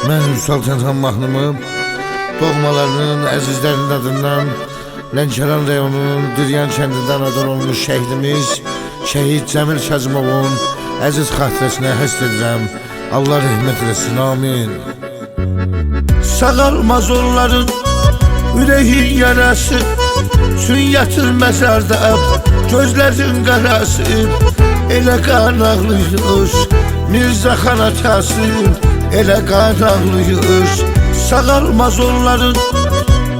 Mən Ünsal Tənhan mahnımı doğmalarının, əzizlərinin adından Lənkəran rayonunun Diryan kəndində anadan olmuş şəhidimiz Şəhid Cəmil Kazımovun əziz xatirəsinə həsr edirəm. Allah rəhmət eləsin, amin. Sağalmaz onların ürəyin yarası, sünyatır məzarda gözlərin qarası. Elə qan ağlıyır Mirza xan atası, elə qan ağlıyır. Sağalmaz onların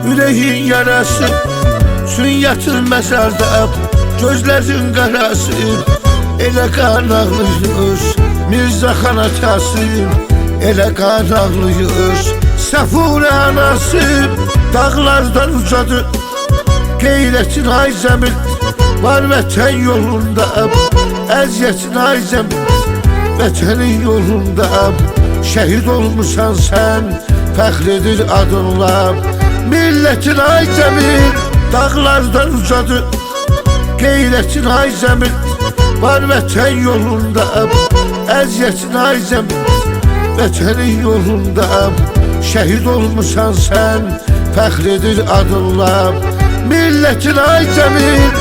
ürəyin yarası, sünyatır məzarda gözlərin qarası. Elə qan ağlıyır Mirza xan atası, elə qan ağlıyır. Səfurə anası dağlardan ucadır, qeyrətin ay zəmin var vətən yolunda. Əziyyətin ay zəmin vətənin yolunda. Şəhid olmuşsan sən, fəxr edir adınla. Millətin ay zəmin dağlardan ucadır, qeyrətin ay zəmin var vətən yolunda. Əziyyətin ay zəmin vətənin yolunda. Şəhid olmuşsan sən, fəxr edir adınla. Millətin ay zəmin.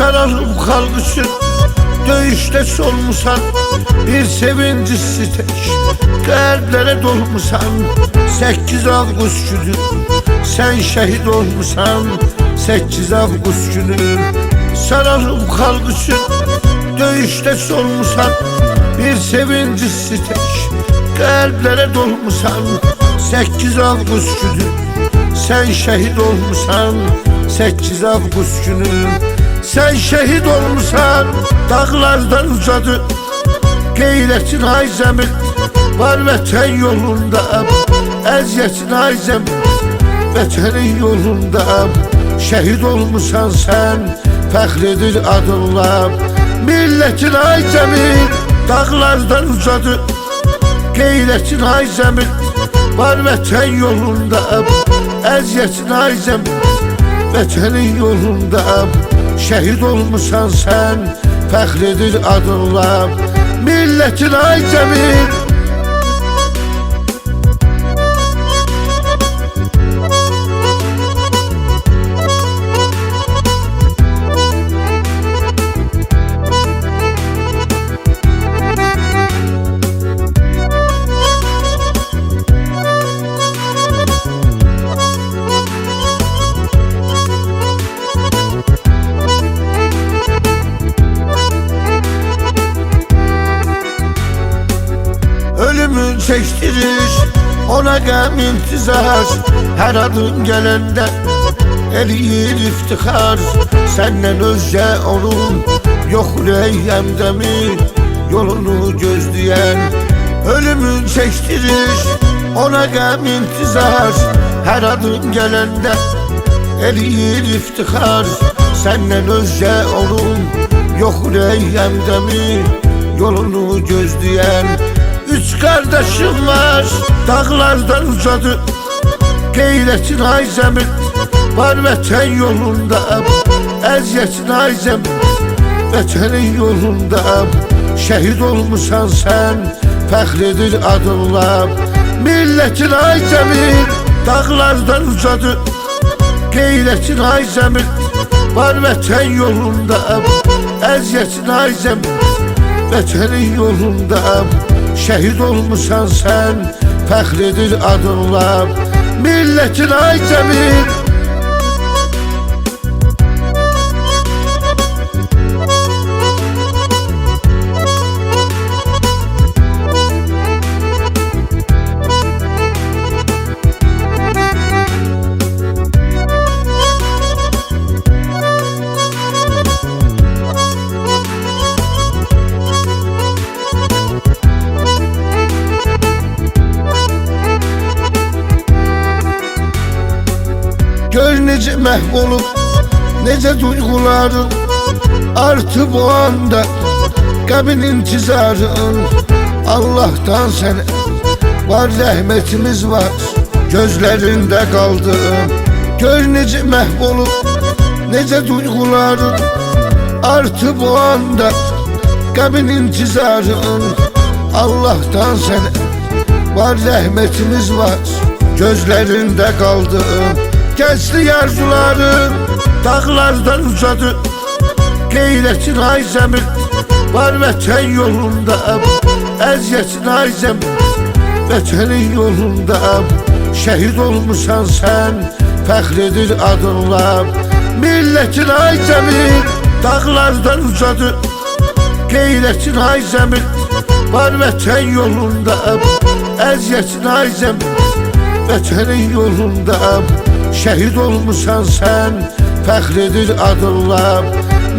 Sararım xalq üçün döyüşdə solmusan, bir sevinci sitək qəlblərə dolmusan. 8 avqust günü sən şəhid olmusan, 8 avqust günü. Sararım xalq üçün döyüşdə solmusan, bir sevinci sitək qəlblərə dolmusan. 8 avqust günü sən şəhid olmusan, 8 avqust günü. Sen şehit olmuşsan dağlardan ucadır, qeyrətin ay zəmin var vətən yolunda. Əziyyətin ay zəmin vətənin yolunda. Şəhid olmuşsan sən, fəxr edir adınla. Millətin ay zəmin dağlardan ucadır, qeyrətin ay zəmin var vətən yolunda. Əziyyətin ay zəmin vətənin yolunda. Şəhid olmuşsan sən, fəxr edir adınla. Millətin ay zəmin. Ölümün çektirir ona qəm intizar, hər adın gələndə eləyir iftixar. Səndən özgə onun yox ürəyimdəmi yolunu gözləyən. Ölümün çektirir ona qəm intizar, hər adın gələndə eləyir iftixar. Səndən özgə onun yox ürəyimdəmi yolunu gözləyən. 3 qardaşım var dağlardan ucadır, qeyrətin ay zəmin var vətən yolunda. Əziyyətin ay zəmin vətənin yolunda. Şəhid olmuşsan sən, fəxr edir adınla. Millətin ay zəmin dağlardan ucadır, qeyrətin ay zəmin var vətən yolunda. Əziyyətin ay zəmin vətənin yolunda. Şəhid olmuşsan sən, fəxr edir adınla. Millətin ay zəmin. Gör necə məhv olub, necə duyğuların artı bu anda qəbin intizarın. Allah'tan sənə var rəhmətimiz var, gözlərində qaldım. Gör necə məhv olub, necə duyğuların artı bu anda qəbin intizarın. Allah'tan sənə var rəhmətimiz var, gözlərində qaldım. Gənclik arzuların dağlardan uzadı, qeyrətin ay zəmir var vətən yolunda. Əziyyətin ay zəmir vətənin yolunda. Şəhid olmuşsan sən, fəxr edir adınla. Millətin ay zəmir dağlardan uzadı, qeyrətin ay zəmir var vətən yolunda. Əziyyətin ay zəmir vətənin yolunda. Şəhid olmuşsan sən, fəxr edir adınla.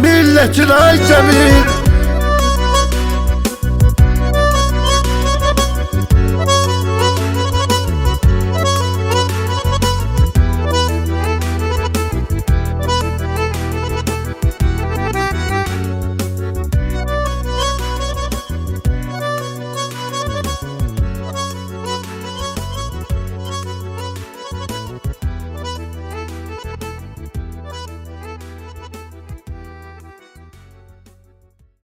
Millətin ay zəmir